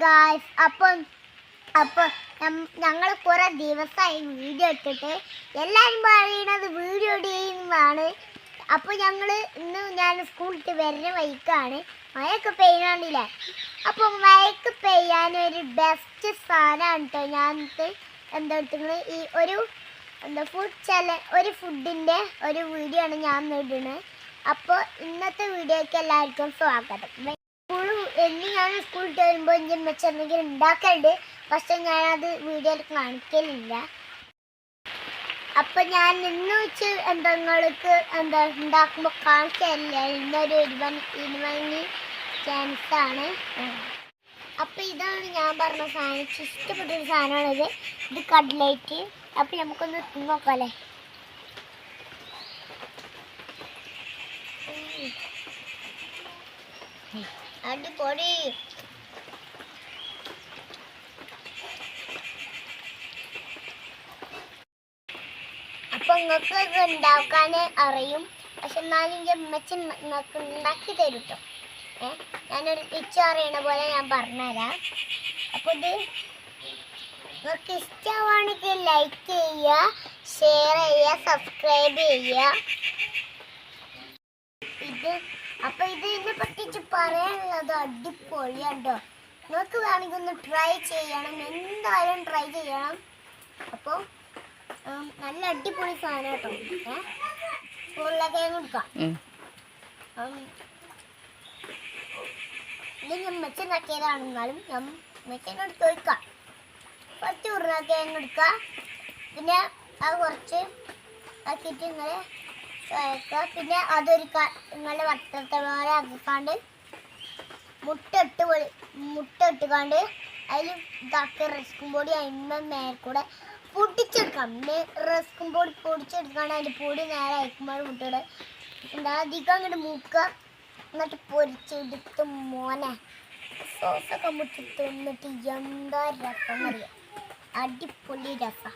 Guys, അപ്പോൾ ഞങ്ങൾ കുറേ ദിവസമായി വീഡിയോ ഇട്ടിട്ട് എല്ലാവരും പറയുന്നത് വീഡിയോ ചെയ്യുന്നതാണ്. അപ്പോൾ ഞാൻ സ്കൂളിൽ വരുന്ന വഴിക്കാണ് മഴയൊക്കെ പെയ്യാണ്ടില്ലേ. അപ്പോൾ മഴയ്ക്ക് പെയ്യാനൊരു ബെസ്റ്റ് സാധനമാണ് കേട്ടോ. ഞാനിത് എടുക്കുന്നത് ഈ ഒരു ഫുഡിൻ്റെ ഒരു വീഡിയോ ആണ് ഞാൻ ഇടുന്നത്. അപ്പോൾ ഇന്നത്തെ വീഡിയോയ്ക്ക് എല്ലാവർക്കും സ്വാഗതം. ഞാൻ സ്കൂളിൽ വരുമ്പോൾ എൻ്റെ മെച്ചം എന്തെങ്കിലും ഉണ്ടാക്കലുണ്ട്, പക്ഷെ ഞാനത് വീഡിയോയിൽ കാണിക്കലില്ല. അപ്പം ഞാൻ ഇന്ന് വെച്ച് നിങ്ങൾക്ക് ഉണ്ടാക്കുമ്പോൾ കാണിക്കാറില്ല. ഇന്നൊരു 20 ചാൻസാണ്. അപ്പം ഇതാണ് ഞാൻ പറഞ്ഞ സാധനം, ഇഷ്ടപ്പെട്ടൊരു സാധനമാണിത്. ഇത് കട്ട്ലേറ്റ്. അപ്പം നമുക്കൊന്ന് നോക്കാമല്ലേ. അടിപൊളി. അപ്പം നിങ്ങൾക്ക് ഇത് ഉണ്ടാക്കാൻ അറിയും, പക്ഷെ എന്നാലും എൻ്റെ അമ്മച്ചി നിങ്ങൾക്ക് ഉണ്ടാക്കി തരും കേട്ടോ. ഞാനൊരു ടിച്ച് അറിയണ പോലെ ഞാൻ പറഞ്ഞുതരാം. അപ്പോൾ ഇത് നിങ്ങൾക്ക് ഇഷ്ടമാണെങ്കിൽ ലൈക്ക് ചെയ്യുക, ഷെയർ ചെയ്യുക, സബ്സ്ക്രൈബ് ചെയ്യുക. അപ്പോൾ ഇതിനെ പറ്റിച്ച് പറയാനുള്ളത് അടിപൊളിയാണ്ടോ. നിങ്ങൾക്ക് വേണമെങ്കിൽ ഒന്ന് ട്രൈ ചെയ്യണം, എന്തായാലും ട്രൈ ചെയ്യണം. അപ്പോൾ നല്ല അടിപൊളി സാധനം കേട്ടോ. ഉരുളക്കിഴങ്ങ് കൊടുക്കാം. ഇത് ഞമ്മച്ച നക്കിയതാണെന്നാലും ഞമ്മച്ചോട് ചോദിക്കാം. കുറച്ച് ഉരുളക്കിഴങ്ങ് എടുക്കുക, പിന്നെ അത് കുറച്ച് ആക്കിയിട്ട് ഇങ്ങനെ വയ്ക്കുക. പിന്നെ അതൊരു നിങ്ങളുടെ വട്ടത്തെ പോലെ ആക്കിക്കാണ്ട് മുട്ട ഇട്ടുകാണ്ട് അതിൽ ഇതാക്കി റസ്കും പൊടി അതിന്മേ മേൽക്കൂടെ പൊടിച്ചെടുക്കാം. റസ്കും പൊടി പൊടിച്ചെടുക്കാണ്ട് അതിൻ്റെ പൊടി നേരെ അയക്കുമ്പോൾ മുട്ടയുടെ അധികം അങ്ങോട്ട് മൂക്കുക. എന്നിട്ട് പൊരിച്ചെടുത്ത് മോനെ സോസൊക്കെ മുട്ടി തിന്നിട്ട് എന്താ രസം അറിയാം. അടിപൊളി രസം.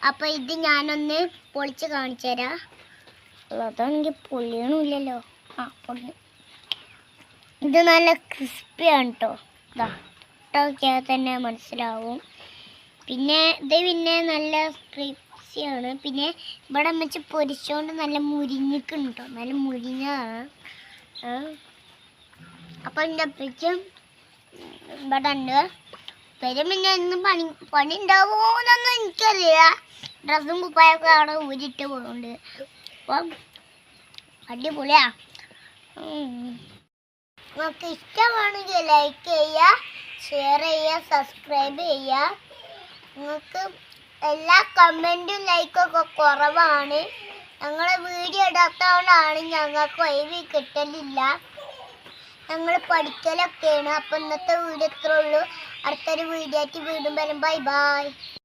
അപ്പോൾ ഇത് ഞാനൊന്ന് പൊളിച്ച് കാണിച്ചു തരാം. അതാണെങ്കിൽ പൊളിയണില്ലല്ലോ. പൊളി. ഇത് നല്ല ക്രിസ്പിയാണ് കേട്ടോ. നോക്കിയാൽ തന്നെ മനസ്സിലാവും. പിന്നെ നല്ല ക്രിസ്പിയാണ്. പിന്നെ ഇവിടെ വെച്ച് പൊരിച്ചുകൊണ്ട് നല്ല മുരിഞ്ഞിക്കുണ്ട് കേട്ടോ. നല്ല മുരിഞ്ഞതാണ്. അപ്പോൾ എൻ്റെ അപ്പച്ചും ഇവിടെ ഉണ്ട്. വരും. പിന്നെ ഇന്ന് പണി ഉണ്ടാവുമോന്നൊന്നും എനിക്കറിയില്ല. ഡ്രസ്സും കുപ്പായൊക്കെ അവിടെ ഊരിട്ട് പോകുന്നുണ്ട്. അപ്പം അടിപൊളിയാ. നിങ്ങൾക്ക് ഇഷ്ടമാണെങ്കിൽ ലൈക്ക് ചെയ്യുക, ഷെയർ ചെയ്യുക, സബ്സ്ക്രൈബ് ചെയ്യുക. നിങ്ങൾക്ക് എല്ലാ കമൻറ്റും ലൈക്കൊക്കെ കുറവാണ്. ഞങ്ങൾ വീഡിയോ ഇടാത്തതുകൊണ്ടാണ് ഞങ്ങൾക്ക് ഒഴിവ് കിട്ടലില്ല. ഞങ്ങൾ പഠിക്കലൊക്കെയാണ്. അപ്പം ഇന്നത്തെ വീഡിയോ ഇത്രേ ഉള്ളൂ. അടുത്തൊരു വീഡിയോ ആയിട്ട് വീണ്ടും വരും. Bye bye.